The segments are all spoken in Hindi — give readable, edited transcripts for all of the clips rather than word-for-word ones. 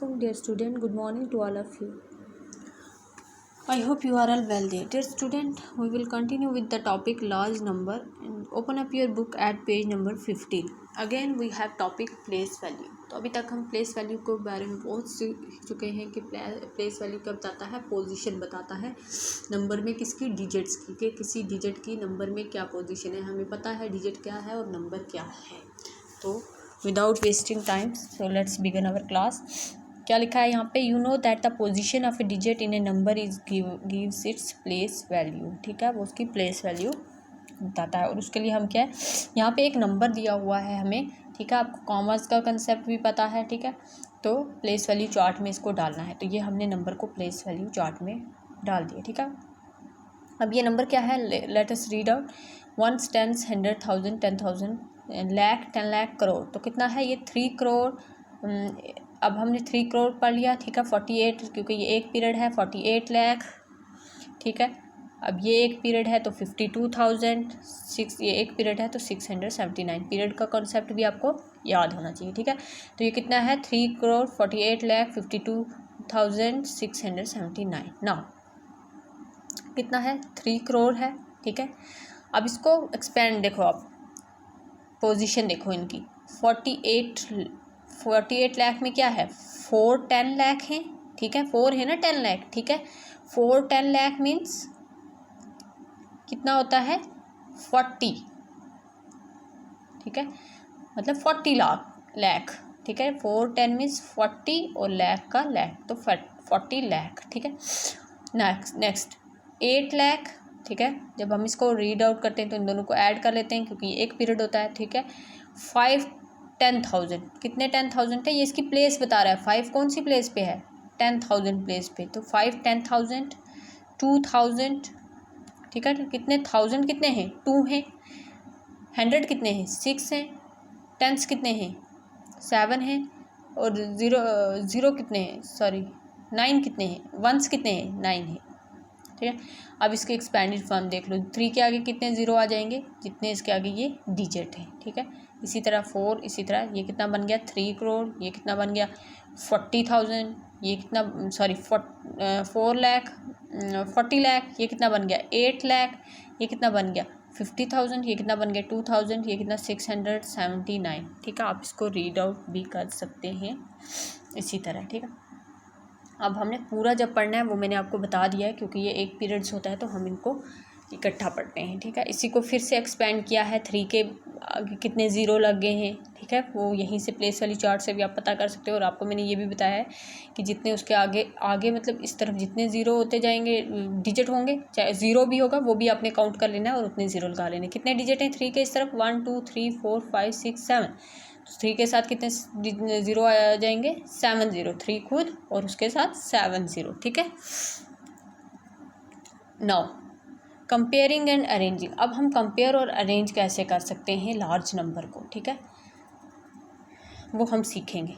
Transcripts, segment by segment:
Assalamualaikum dear student, good morning to all of you. I hope you are all well there. Dear student, we will continue with the topic large number and open up your book at page number 15. Again we have topic place value. तो अभी तक हम place value के बारे में बहुत सीख चुके हैं कि place value क्या बताता है, पोजीशन बताता है नंबर में किसकी, डिजिट्स की, कि किसी डिजिट की नंबर में क्या पोजीशन है, हमें पता है डिजिट क्या है और नंबर क्या है। तो without wasting time so let's begin our class. क्या लिखा है यहाँ पे, you know that the position of a digit in a number is gives its place value. ठीक है, वो उसकी प्लेस वैल्यू बताता है। और उसके लिए हम क्या है, यहाँ पे एक नंबर दिया हुआ है हमें। ठीक है, आपको कॉमर्स का कंसेप्ट भी पता है। ठीक है, तो प्लेस वैल्यू चार्ट में इसको डालना है। तो ये हमने नंबर को प्लेस वैल्यू चार्ट में डाल दिया। ठीक है, अब ये नंबर क्या है, let us read out. 1, 10, 100, 1000, 10,000, lakh, 10 lakh, crore. तो कितना है ये, 3 करोड़। अब हमने 3 करोड़ पढ़ लिया। ठीक है, 48 क्योंकि ये एक पीरियड है, 48 लाख। ठीक है, अब ये एक पीरियड है तो 52,000, 6 ये एक पीरियड है तो 679। पीरियड का कॉन्सेप्ट भी आपको याद होना चाहिए। ठीक है, तो ये कितना है, 3 करोड़ 48 लाख 52,679। नाउ कितना है, 3 करोड़ है। ठीक है, अब इसको एक्सपेंड देखो, आप पोजीशन देखो इनकी। 48 लाख में क्या है, 4 10 लाख हैं। ठीक है, 4 है ना 10 लाख। ठीक है, 4 10 लाख मीन्स कितना होता है, 40। ठीक है, मतलब 40 लाख। ठीक है, 4 10 मीन्स 40 और लाख का लाख, तो 40 लाख। ठीक है, नेक्स्ट 8 लाख। ठीक है, जब हम इसको रीड आउट करते हैं तो इन दोनों को ऐड कर लेते हैं क्योंकि एक पीरियड होता है। ठीक है, 5 10,000, कितने 10,000 है, ये इसकी प्लेस बता रहा है। 5 कौन सी प्लेस पे है, 10,000 प्लेस पे, तो 5 10,000, 2,000। ठीक है, कितने थाउजेंड कितने हैं, 2 हैं। 100 कितने हैं, 6 हैं। टेंस कितने हैं, 7 हैं। और ज़ीरो कितने हैं, सॉरी 9 कितने हैं, वंस कितने हैं, 9 हैं। ठीक है, अब इसके एक्सपेंडेड फॉर्म देख लो। 3 के आगे कितने ज़ीरो आ जाएंगे, जितने इसके आगे ये डिजिट है। ठीक है, इसी तरह 4, इसी तरह ये कितना बन गया, 3 करोड़। ये कितना बन गया, 40,000। ये कितना, सॉरी 4 लाख, 40 लाख। ये कितना बन गया, 8 लाख। ये कितना बन गया, 50,000। ये कितना बन गया, 2,000। ये कितना, 679। ठीक है, आप इसको रीड आउट भी कर सकते हैं इसी तरह। ठीक है, अब हमने पूरा जब पढ़ना है वो मैंने आपको बता दिया है क्योंकि ये एक पीरियड्स होता है तो हम इनको इकट्ठा पढ़ते हैं। ठीक है, इसी को फिर से एक्सपेंड किया है। 3 के आगे कितने ज़ीरो लग गए हैं। ठीक है, वो यहीं से प्लेस वाली चार्ट से भी आप पता कर सकते हो। और आपको मैंने ये भी बताया है कि जितने उसके आगे आगे मतलब इस तरफ जितने ज़ीरो होते जाएंगे, डिजिट होंगे, चाहे ज़ीरो भी होगा वो भी आपने काउंट कर लेना है और उतने ज़ीरो लगा लेने। कितने डिजिट हैं 3 के इस तरफ, 1 2 3 4 5 6 7। 3 के साथ कितने ज़ीरो आ जाएंगे, 7 ज़ीरो, 3 खुद और उसके साथ 7 ज़ीरो। ठीक है, नाउ कंपेयरिंग एंड अरेंजिंग। अब हम कंपेयर और अरेंज कैसे कर सकते हैं लार्ज नंबर को। ठीक है, वो हम सीखेंगे।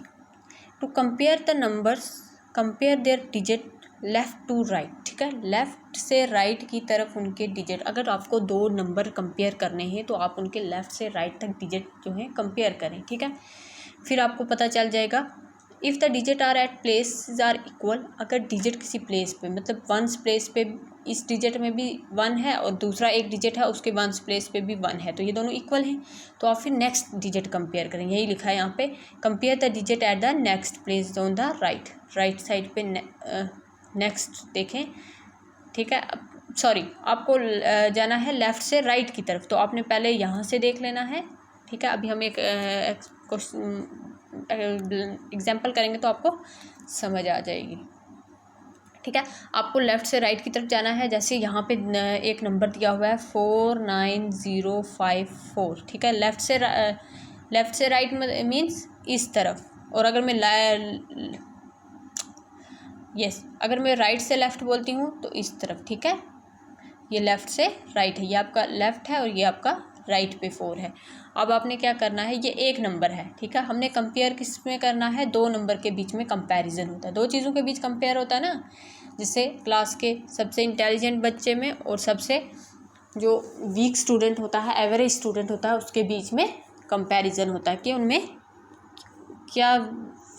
To compare the numbers, compare their digit left to right. ठीक है, लेफ़्ट से राइट की तरफ उनके डिजिट, अगर आपको 2 नंबर कंपेयर करने हैं तो आप उनके लेफ़्ट से राइट तक डिजिट जो है कंपेयर करें। ठीक है, फिर आपको पता चल जाएगा। If the digit are at place are equal, अगर डिजिट किसी प्लेस पे मतलब वंस प्लेस पे इस डिजिट में भी 1 है और दूसरा एक डिजिट है उसके वंस प्लेस पे भी 1 है तो ये दोनों इक्वल हैं, तो आप फिर नेक्स्ट डिजिट कंपेयर करें। यही लिखा है यहाँ पे, compare the digit at the next place on the right side पे नेक्स्ट देखें। ठीक है, सॉरी आपको जाना है लेफ़्ट से राइट की तरफ, तो आपने पहले यहाँ से देख लेना है। ठीक है, अभी हम एक एग्जाम्पल करेंगे तो आपको समझ आ जाएगी। ठीक है, आपको लेफ़्ट से राइट की तरफ जाना है। जैसे यहाँ पे एक नंबर दिया हुआ है 49054। ठीक है, लेफ़्ट से राइट मीन्स इस तरफ, और अगर मैं अगर मैं राइट से लेफ़्ट बोलती हूँ तो इस तरफ। ठीक है, ये लेफ़्ट से राइट है, ये आपका लेफ़्ट है और ये आपका राइट पे 4 है। अब आपने क्या करना है, ये एक नंबर है। ठीक है, हमने कंपेयर किस में करना है, 2 नंबर के बीच में कंपैरिजन होता है, 2 चीज़ों के बीच कंपेयर होता है ना, जिससे क्लास के सबसे इंटेलिजेंट बच्चे में और सबसे जो वीक स्टूडेंट होता है, एवरेज स्टूडेंट होता है, उसके बीच में कंपैरिजन होता है कि उनमें क्या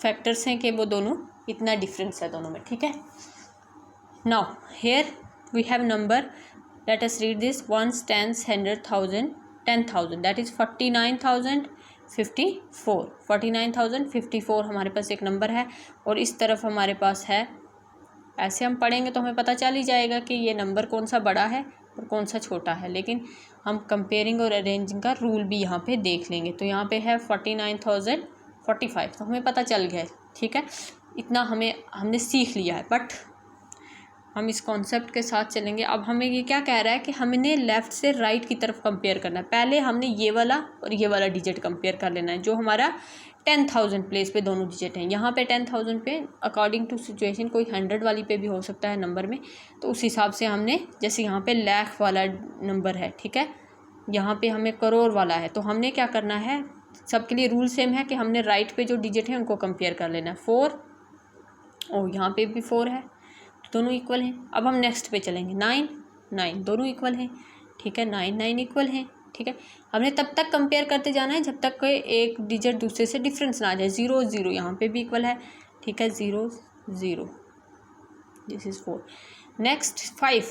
फैक्टर्स हैं कि वो दोनों इतना डिफरेंस है दोनों में, ठीक है। Now here we have number, let us read this, 1s 10s 100,000 10,000 that is 49,054 49,054 हमारे पास एक नंबर है। और इस तरफ हमारे पास है, ऐसे हम पढ़ेंगे तो हमें पता चल ही जाएगा कि ये नंबर कौन सा बड़ा है और कौन सा छोटा है, लेकिन हम कंपेयरिंग और अरेंजिंग का रूल भी यहाँ पे देख लेंगे। तो यहाँ पे है 49,045, तो हमें पता चल गया है, ठीक है। इतना हमने सीख लिया है, बट हम इस कॉन्सेप्ट के साथ चलेंगे। अब हमें ये क्या कह रहा है कि हमने लेफ़्ट से राइट की तरफ कंपेयर करना है। पहले हमने ये वाला और ये वाला डिजिट कंपेयर कर लेना है, जो हमारा 10,000 प्लेस पे दोनों डिजिट हैं। यहाँ पे 10,000 पे अकॉर्डिंग टू सिचुएशन कोई 100 वाली पे भी हो सकता है नंबर में, तो उस हिसाब से हमने, जैसे यहाँ पे लाख वाला नंबर है, ठीक है, यहाँ पे हमें करोड़ वाला है, तो हमने क्या करना है, सबके लिए रूल सेम है कि हमने राइट पे जो डिजिट है उनको कंपेयर कर लेना है। 4 और यहाँ पे भी 4 है, दोनों इक्वल हैं। अब हम नेक्स्ट पे चलेंगे, 9 दोनों इक्वल हैं, ठीक है, 9 इक्वल हैं, ठीक है। हमने तब तक कंपेयर करते जाना है जब तक कोई एक डिजिट दूसरे से डिफरेंस ना आ जाए। 0 यहाँ पे भी इक्वल है, ठीक है, 0 दिस इज़ 4। नेक्स्ट 5,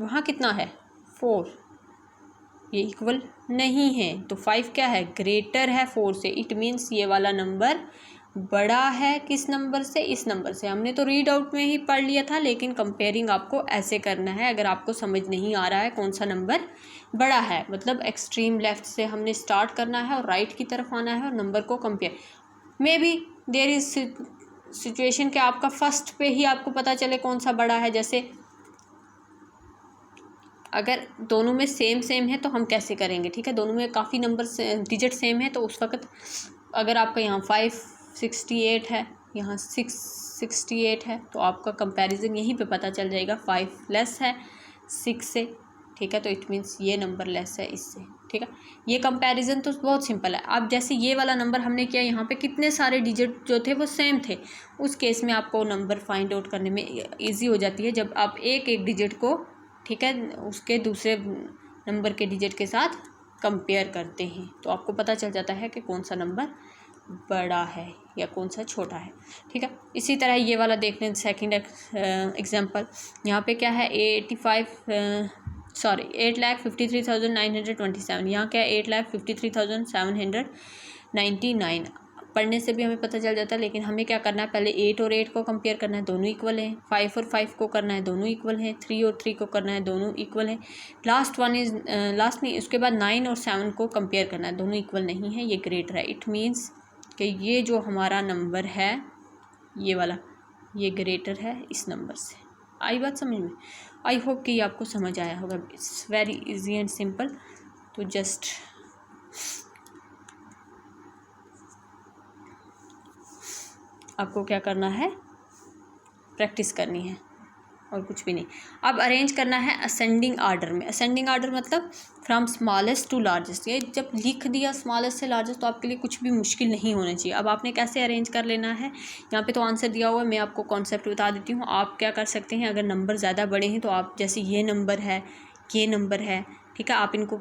वहाँ कितना है 4, ये इक्वल नहीं है, तो 5 क्या है, ग्रेटर है 4 से। इट मीन्स ये वाला नंबर बड़ा है किस नंबर से, इस नंबर से। हमने तो रीड आउट में ही पढ़ लिया था, लेकिन कंपेयरिंग आपको ऐसे करना है। अगर आपको समझ नहीं आ रहा है कौन सा नंबर बड़ा है, मतलब एक्सट्रीम लेफ्ट से हमने स्टार्ट करना है और राइट की तरफ आना है और नंबर को compare. May be there is situation कि आपका फर्स्ट पे ही आपको पता चले कौन सा बड़ा है। जैसे अगर दोनों में सेम है तो हम कैसे करेंगे, ठीक है, दोनों में काफ़ी नंबर डिजिट सेम है, तो उस वक्त अगर आपका यहाँ 568 है, यहाँ 668 है, तो आपका कंपैरिजन यहीं पे पता चल जाएगा। 5 लेस है 6 से, ठीक है, तो इट मीन्स ये नंबर लेस है इससे, ठीक है। ये कंपैरिजन तो बहुत सिंपल है। अब जैसे ये वाला नंबर हमने किया, यहाँ पे कितने सारे डिजिट जो थे वो सेम थे, उस केस में आपको नंबर फाइंड आउट करने में ईजी हो जाती है जब आप एक डिजिट को, ठीक है, उसके दूसरे नंबर के डिजिट के साथ कंपेयर करते हैं, तो आपको पता चल जाता है कि कौन सा नंबर बड़ा है या कौन सा छोटा है, ठीक है। इसी तरह ये वाला देख लें, सेकंड एग्जांपल। यहाँ पे क्या है 8,53,927। यहाँ क्या है 8,53,799। पढ़ने से भी हमें पता चल जाता है, लेकिन हमें क्या करना है, पहले 8 और 8 को कंपेयर करना है, दोनों इक्वल हैं। 5 और 5 को करना है, दोनों इक्वल हैं। 3 और 3 को करना है, दोनों इक्वल हैं। लास्ट नहीं, उसके बाद 9 और 7 को कंपेयर करना है, दोनों इक्वल नहीं है, ये ग्रेटर है। इट मीन्स कि ये जो हमारा नंबर है, ये वाला, ये ग्रेटर है इस नंबर से। आई बात समझ में? आई होप कि ये आपको समझ आया होगा। It's very easy and simple. तो जस्ट आपको क्या करना है, प्रैक्टिस करनी है और कुछ भी नहीं। अब अरेंज करना है असेंडिंग आर्डर में। असेंडिंग आर्डर मतलब फ्रॉम स्मॉलेस्ट टू लार्जेस्ट। ये जब लिख दिया स्मॉलेस्ट से लार्जेस्ट तो आपके लिए कुछ भी मुश्किल नहीं होना चाहिए। अब आपने कैसे अरेंज कर लेना है, यहाँ पे तो आंसर दिया हुआ है, मैं आपको कॉन्सेप्ट बता देती हूँ। आप क्या कर सकते हैं, अगर नंबर ज़्यादा बड़े हैं तो आप, जैसे ये नंबर है, ये नंबर है, ठीक है, आप इनको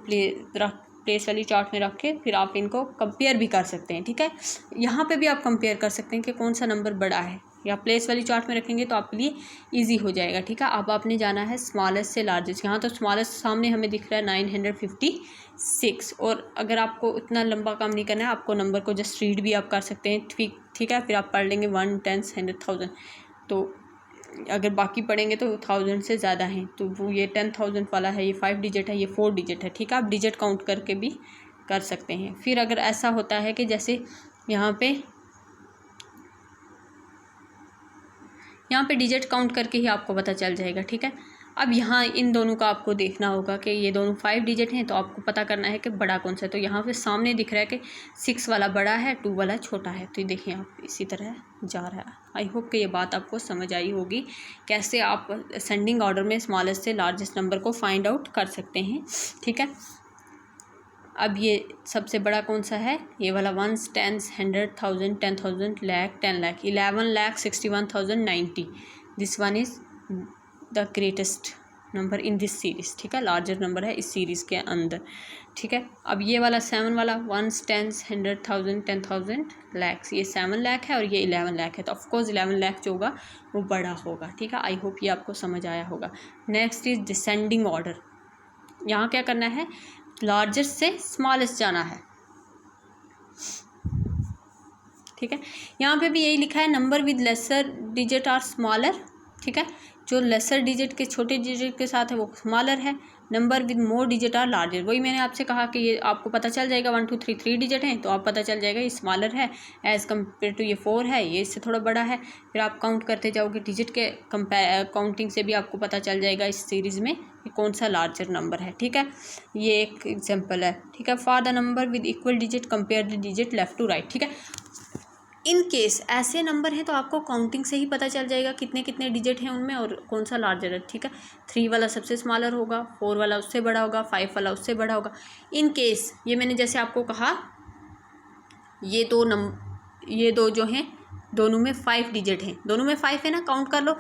प्लेस वाली चार्ट में रख के फिर आप इनको कंपेयर भी कर सकते हैं, ठीक है। यहाँ पे भी आप कंपेयर कर सकते हैं कि कौन सा नंबर बड़ा है, या प्लेस वाली चार्ट में रखेंगे तो आपके लिए इजी हो जाएगा, ठीक है। अब आपने जाना है स्मॉलेस्ट से लार्जेस्ट। यहाँ तो स्मॉलेस्ट सामने हमें दिख रहा है 956, और अगर आपको इतना लंबा काम नहीं करना है, आपको नंबर को जस्ट रीड भी आप कर सकते हैं, ठीक है। फिर आप पढ़ लेंगे 1, 10, 100, 1000, तो अगर बाकी पढ़ेंगे तो 1000 से ज़्यादा हैं, तो वो ये 10,000 वाला है, ये 5 डिजिट है, ये 4 डिजिट है, ठीक है। आप डिजिट काउंट करके भी कर सकते हैं। फिर अगर ऐसा होता है कि जैसे यहाँ पे डिजिट काउंट करके ही आपको पता चल जाएगा, ठीक है। अब यहाँ इन दोनों का आपको देखना होगा कि ये दोनों 5 डिजिट हैं, तो आपको पता करना है कि बड़ा कौन सा है। तो यहाँ पे सामने दिख रहा है कि 6 वाला बड़ा है, 2 वाला छोटा है, तो ये देखिए आप इसी तरह जा रहा है। आई होप कि ये बात आपको समझ आई होगी, कैसे आप असेंडिंग ऑर्डर में स्मॉलेस्ट से लार्जेस्ट नंबर को फाइंड आउट कर सकते हैं, ठीक है। अब ये सबसे बड़ा कौन सा है, ये वाला 1s 10s 100,000 10,000 lakh 10 lakh 11,61,090। This one is the greatest, number in this series, ठीक है, लार्जर नंबर है इस सीरीज़ के अंदर, ठीक है। अब ये वाला 7 वाला 1 10 100,000 10,000 लैक्स, ये 7 लाख है और ये 11 लाख है, तो ऑफकोर्स 11 लाख जो होगा वो बड़ा होगा, ठीक है। आई होप ये आपको समझ आया होगा। Next is descending order. यहाँ क्या करना है, लार्जेस्ट से स्मॉलेस्ट जाना है, ठीक है। यहाँ पे भी यही लिखा है, number with lesser digit are smaller, ठीक है। जो लेसर डिजिट के छोटे डिजिट के साथ है वो स्मॉलर है, number with more digit are larger. वही मैंने आपसे कहा कि ये आपको पता चल जाएगा 1 2 3 3 डिजिट हैं तो आप पता चल जाएगा ये स्मॉलर है एज़ कम्पेयर टू ये 4 है, ये इससे थोड़ा बड़ा है। फिर आप काउंट करते जाओगे डिजिट के काउंटिंग से भी आपको पता चल जाएगा इस सीरीज़ में ये कौन सा लार्जर नंबर है, ठीक है। ये एक एग्जाम्पल है, ठीक है। For the number with equal digit compare the digit left to right, ठीक है। इन केस ऐसे नंबर हैं तो आपको काउंटिंग से ही पता चल जाएगा कितने कितने डिजिट हैं उनमें और कौन सा लार्जर है, ठीक है। 3 वाला सबसे स्मॉलर होगा, 4 वाला उससे बड़ा होगा, 5 वाला उससे बड़ा होगा। इन केस ये मैंने जैसे आपको कहा ये दो जो हैं दोनों में 5 डिजिट हैं, दोनों में 5 है ना, काउंट कर लो।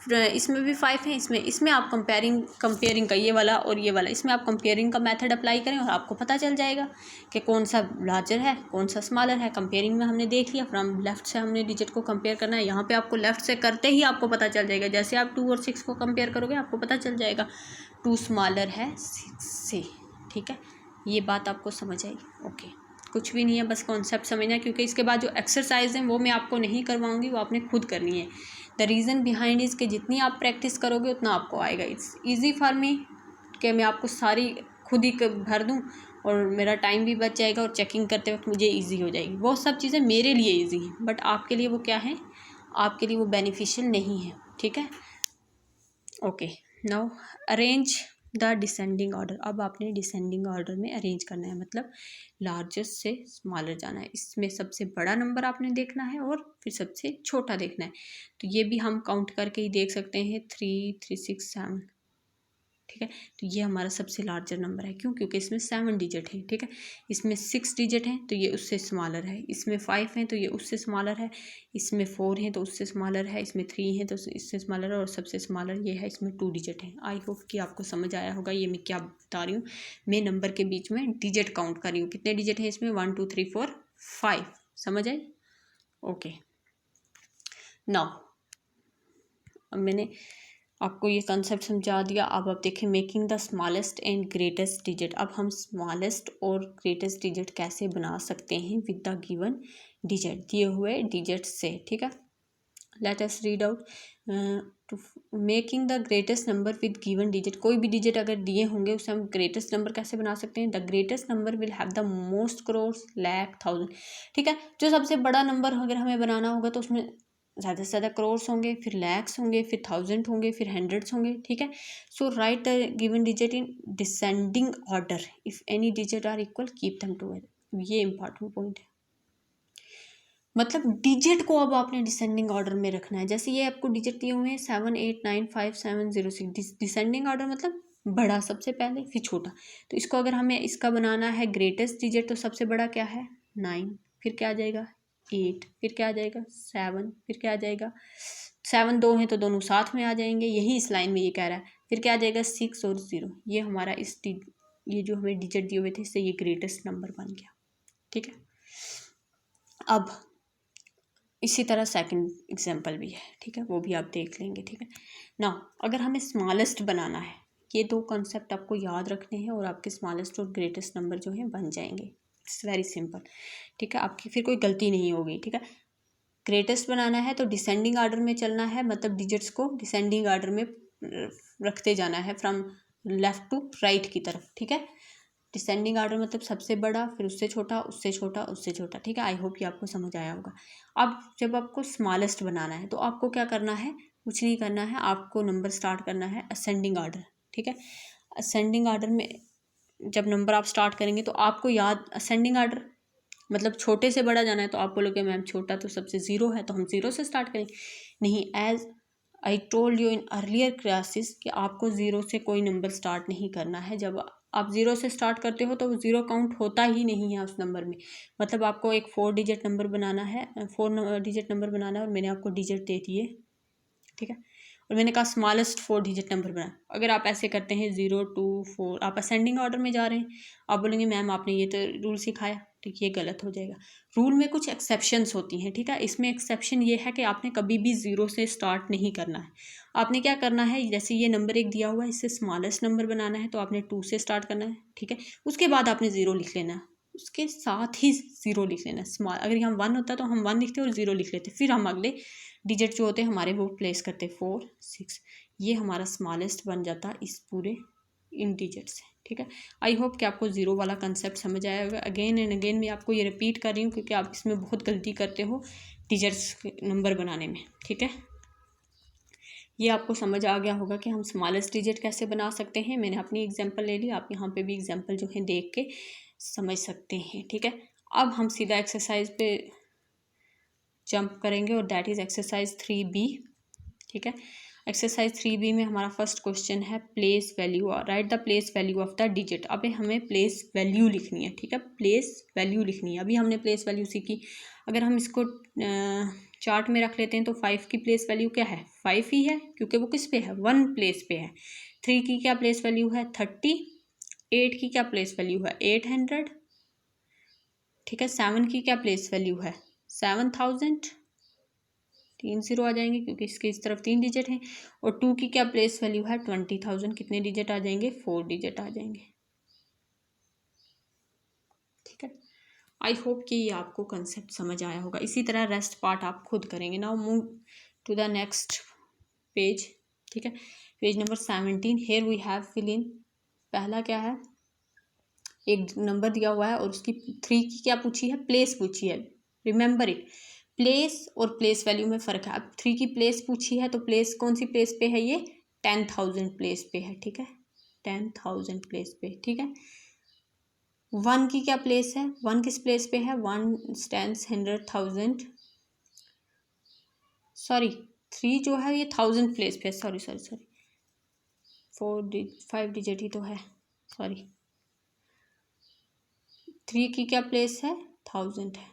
इसमें भी 5 है, इसमें आप कंपेयरिंग का ये वाला और ये वाला, इसमें आप कंपेयरिंग का मेथड अप्लाई करें और आपको पता चल जाएगा कि कौन सा लार्जर है कौन सा स्मॉलर है। कंपेयरिंग में हमने देख लिया, फ्रॉम लेफ्ट से हमने डिजिट को कंपेयर करना है। यहाँ पे आपको लेफ्ट से करते ही आपको पता चल जाएगा, जैसे आप 2 और 6 को कंपेयर करोगे आपको पता चल जाएगा 2 स्मॉलर है 6 से, ठीक है। ये बात आपको समझ आई, ओके। कुछ भी नहीं है, बस कॉन्सेप्ट समझना है, क्योंकि इसके बाद जो एक्सरसाइज हैं वो मैं आपको नहीं करवाऊंगी, वो आपने खुद करनी है। द रीज़न बिहाइंड इज़ कि जितनी आप प्रैक्टिस करोगे उतना आपको आएगा। इट्स ईजी फॉर मी कि मैं आपको सारी खुद ही भर दूँ और मेरा टाइम भी बच जाएगा और चेकिंग करते वक्त मुझे ईजी हो जाएगी। वो सब चीज़ें मेरे लिए ईजी हैं, बट आपके लिए वो क्या है, आपके लिए वो बेनिफिशियल नहीं है, ठीक है। Okay, now arrange the descending order. अब आपने डिसेंडिंग ऑर्डर में अरेंज करना है, मतलब लार्जेस्ट से स्मॉलर जाना है। इसमें सबसे बड़ा नंबर आपने देखना है और फिर सबसे छोटा देखना है। तो ये भी हम काउंट करके ही देख सकते हैं, 3 3 6 7, ठीक है। तो ये हमारा सबसे लार्जर नंबर है, क्यों, क्योंकि इसमें 7 डिजिट है, ठीक है। इसमें 6 डिजिट हैं तो ये उससे स्मॉलर है, इसमें 5 हैं तो ये उससे स्मॉलर है, इसमें 4 हैं तो उससे स्मॉलर है, इसमें 3 हैं तो इससे स्मॉलर है और सबसे स्मॉलर ये है, इसमें 2 डिजिट हैं। आई होप कि आपको समझ आया होगा ये मैं क्या बता रही हूँ। मैं नंबर के बीच में डिजिट काउंट कर रही हूँ, कितने डिजिट हैं इसमें, 1 2 3 4 5, समझ आई, ओके। नाउ अब मैंने आपको ये कंसेप्ट समझा दिया। अब आप देखें, making the smallest and greatest digit. अब हम स्मॉलेस्ट और ग्रेटेस्ट डिजिट कैसे बना सकते हैं विद द गिवन डिजिट, दिए हुए डिजिट से, ठीक है। Let us read out to making the greatest number with given digit. कोई भी डिजिट अगर दिए होंगे उससे हम ग्रेटेस्ट नंबर कैसे बना सकते हैं। The greatest number will have the most crores lakh thousand, ठीक है। जो सबसे बड़ा नंबर अगर हमें बनाना होगा तो उसमें ज़्यादा से ज़्यादा करोर्स होंगे, फिर लैक्स होंगे, फिर थाउजेंड होंगे, फिर हंड्रेड्स होंगे, ठीक है। So write the given digit in descending order, if any digit are equal keep them together. ये इंपॉर्टेंट पॉइंट है, मतलब डिजिट को अब आपने डिसेंडिंग ऑर्डर में रखना है। जैसे ये आपको डिजिट दिए हुए हैं 7 8 9 5 7 0 6, डिसेंडिंग ऑर्डर मतलब बड़ा सबसे पहले फिर छोटा। तो इसको अगर हमें इसका बनाना है ग्रेटेस्ट डिजिट, तो सबसे बड़ा क्या है 9, फिर क्या आ जाएगा 8, फिर क्या आ जाएगा 7, फिर क्या आ जाएगा 7 दो हैं तो दोनों साथ में आ जाएंगे, यही इस लाइन में ये कह रहा है। फिर क्या आ जाएगा 6 और 0। ये हमारा ये जो हमें डिजिट दिए हुए थे इससे ये ग्रेटेस्ट नंबर बन गया, ठीक है। अब इसी तरह सेकंड एग्जांपल भी है, ठीक है, वो भी आप देख लेंगे, ठीक है ना। अगर हमें स्मॉलेस्ट बनाना है, ये दो कॉन्सेप्ट आपको याद रखने हैं और आपके स्मॉलेस्ट और ग्रेटेस्ट नंबर जो हैं बन जाएंगे। इट्स वेरी सिंपल, ठीक है, आपकी फिर कोई गलती नहीं होगी, ठीक है। ग्रेटेस्ट बनाना है तो डिसेंडिंग ऑर्डर में चलना है, मतलब डिजिट्स को डिसेंडिंग ऑर्डर में रखते जाना है फ्रॉम लेफ्ट टू राइट की तरफ, ठीक है। डिसेंडिंग ऑर्डर मतलब सबसे बड़ा, फिर उससे छोटा, उससे छोटा, उससे छोटा, ठीक है। आई होप ये आपको समझ आया होगा। अब जब आपको स्मॉलेस्ट बनाना है तो आपको क्या करना है, कुछ नहीं करना है, आपको नंबर स्टार्ट करना है असेंडिंग ऑर्डर, ठीक है। असेंडिंग ऑर्डर में जब नंबर आप स्टार्ट करेंगे तो आपको याद, असेंडिंग ऑर्डर मतलब छोटे से बड़ा जाना है, तो आप बोलोगे मैम छोटा तो सबसे 0 है तो हम 0 से स्टार्ट करेंगे। नहीं, as I told you in earlier classes कि आपको 0 से कोई नंबर स्टार्ट नहीं करना है। जब आप 0 से स्टार्ट करते हो तो 0 काउंट होता ही नहीं है उस नंबर में। मतलब आपको एक 4 डिजिट नंबर बनाना है, 4 डिजिट नंबर बनाना है और मैंने आपको डिजिट दे दिए, ठीक है। और मैंने कहा स्मॉलेस्ट 4 डिजिट नंबर बनाए। अगर आप ऐसे करते हैं 0 2 4, आप असेंडिंग ऑर्डर में जा रहे हैं, आप बोलेंगे मैम आपने ये तो रूल सिखाया, ठीक, ये गलत हो जाएगा। रूल में कुछ एक्सेप्शंस होती हैं, ठीक है। इसमें एक्सेप्शन ये है कि आपने कभी भी 0 से स्टार्ट नहीं करना है। आपने क्या करना है, जैसे ये नंबर एक दिया हुआ है, इससे स्मॉलेस्ट नंबर बनाना है, तो आपने 2 से स्टार्ट करना है, ठीक है। उसके बाद आपने 0 लिख लेना है, उसके साथ ही 0 लिख लेना है। स्मॉल, अगर यहाँ 1 होता तो हम 1 लिखते और 0 लिख लेते, फिर हम अगले डिजिट जो होते हैं हमारे वो प्लेस करते 4 6। ये हमारा स्मॉलेस्ट बन जाता इस पूरे इन डिजिट से, ठीक है। आई होप कि आपको 0 वाला कंसेप्ट समझ आया होगा। अगेन एंड अगेन मैं आपको ये रिपीट कर रही हूँ क्योंकि आप इसमें बहुत गलती करते हो डिजिट्स नंबर बनाने में, ठीक है। ये आपको समझ आ गया होगा कि हम स्मॉलेस्ट डिजिट कैसे बना सकते हैं। मैंने अपनी एग्जांपल ले ली, आप यहाँ पे भी एग्जांपल जो है देख के समझ सकते हैं, ठीक है। अब हम सीधा एक्सरसाइज पे जंप करेंगे और दैट इज़ एक्सरसाइज 3B, ठीक है। एक्सरसाइज 3B में हमारा फर्स्ट क्वेश्चन है place value, right the place value of the digit. अब हमें प्लेस वैल्यू लिखनी है, ठीक है, प्लेस वैल्यू लिखनी है। अभी हमने प्लेस वैल्यू सीखी, अगर हम इसको चार्ट में रख लेते हैं तो 5 की प्लेस वैल्यू क्या है, 5 ही है, क्योंकि वो किस पे है, 1 प्लेस पे है। 3 की क्या प्लेस वैल्यू है, 30। 8 की क्या प्लेस वैल्यू है, 800, ठीक है। 7 की क्या प्लेस वैल्यू है, 7000, 3 0 आ जाएंगे क्योंकि इसके इस तरफ 3 डिजिट हैं। और 2 की क्या प्लेस वैल्यू है, 20,000, कितने डिजिट आ जाएंगे, 4 डिजिट आ जाएंगे, ठीक है। आई होप कि ये आपको कंसेप्ट समझ आया होगा। इसी तरह रेस्ट पार्ट आप खुद करेंगे। Now move to the next page, ठीक है, page number 17। Here we have fill in. पहला क्या है, एक नंबर दिया हुआ है और उसकी 3 की क्या पूछी है, प्लेस पूछी है। रिमेंबर इट, प्लेस और प्लेस वैल्यू में फ़र्क है। अब 3 की प्लेस पूछी है तो प्लेस कौन सी प्लेस पे है, ये 10,000 प्लेस पे है, ठीक है, 10,000 प्लेस पे, ठीक है। 1 की क्या प्लेस है, 1 किस प्लेस पे है, 1 stands 100,000, सॉरी 3 जो है ये 1000 प्लेस पे है, सॉरी 5 डिजिट ही तो है, सॉरी। 3 की क्या प्लेस है, 1000 है,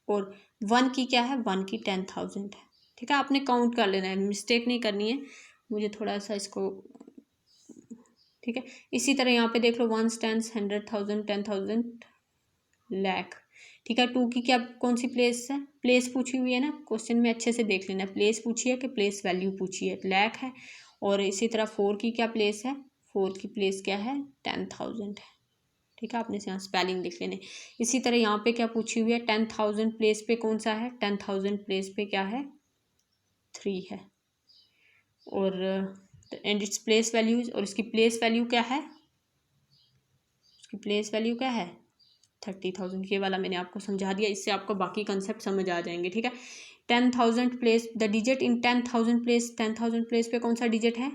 और 1 की क्या है, 1 की 10,000 है, ठीक है। आपने काउंट कर लेना है, मिस्टेक नहीं करनी है, मुझे थोड़ा सा इसको, ठीक है। इसी तरह यहाँ पे देख लो, 1 stands 100,000, 10,000, लाख, ठीक है। 2 की क्या कौन सी प्लेस है, प्लेस पूछी हुई है ना, क्वेश्चन में अच्छे से देख लेना, प्लेस पूछी है कि प्लेस वैल्यू पूछी है, लाख है। और इसी तरह 4 की क्या प्लेस है, 4 की प्लेस क्या है, 10,000 है, ठीक है। आपने यहाँ स्पेलिंग लिख लेने। इसी तरह यहाँ पे क्या पूछी हुई है, 10,000 प्लेस पे कौन सा है, 10,000 प्लेस पे क्या है, 3 है। और एंड इट्स प्लेस वैल्यूज, और इसकी प्लेस वैल्यू क्या है, उसकी प्लेस वैल्यू क्या है, 30,000। ये वाला मैंने आपको समझा दिया, इससे आपको बाकी कंसेप्ट समझ आ जाएंगे, ठीक है। 10,000 place, the digit in 10,000 place, 10,000 place पे कौन सा डिजिट है,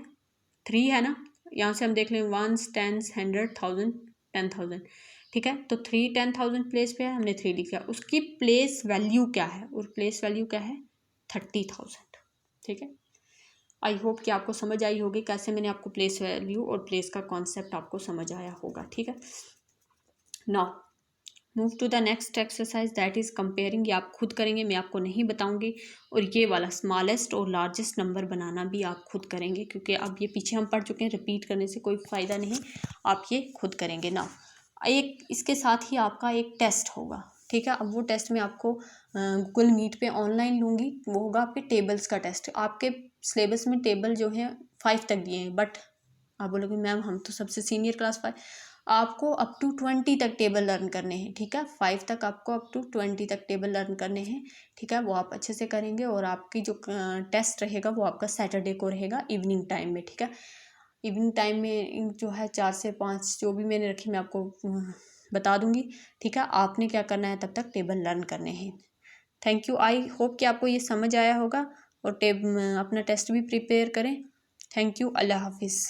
3 है ना। यहाँ से हम देख लें 1 stands 100,000, 10,000, ठीक है। तो 3 10,000 प्लेस पे है, हमने 3 लिखा। उसकी प्लेस वैल्यू क्या है, और प्लेस वैल्यू क्या है, 30,000, ठीक है। आई होप कि आपको समझ आई होगी कैसे मैंने आपको प्लेस वैल्यू और प्लेस का कॉन्सेप्ट आपको समझ आया होगा, ठीक है। Now move to the next exercise that is comparing. ये आप खुद करेंगे, मैं आपको नहीं बताऊंगी। और ये वाला स्मॉलेस्ट और लार्जेस्ट नंबर बनाना भी आप खुद करेंगे, क्योंकि अब ये पीछे हम पढ़ चुके हैं, रिपीट करने से कोई फ़ायदा नहीं, आप ये खुद करेंगे ना। एक इसके साथ ही आपका एक टेस्ट होगा, ठीक है। अब वो टेस्ट मैं आपको गूगल मीट पे ऑनलाइन लूँगी, वो होगा आपके टेबल्स का टेस्ट। आपके सिलेबस में टेबल जो है 5 तक दिए हैं, बट आप बोलोगे मैम हम तो सबसे सीनियर क्लास 5, आपको अप टू 20 तक टेबल लर्न करने हैं, ठीक है। 5 तक आपको अप टू 20 तक टेबल लर्न करने हैं, ठीक है। वो आप अच्छे से करेंगे। और आपकी जो टेस्ट रहेगा वो आपका सैटरडे को रहेगा इवनिंग टाइम में, ठीक है। इवनिंग टाइम में जो है 4 से 5 जो भी मैंने रखी मैं आपको बता दूंगी, ठीक है। आपने क्या करना है, तब तक टेबल लर्न करने हैं। Thank you. आई होप कि आपको ये समझ आया होगा, और अपना टेस्ट भी प्रिपेयर करें। Thank you. अल्लाह हाफिज़।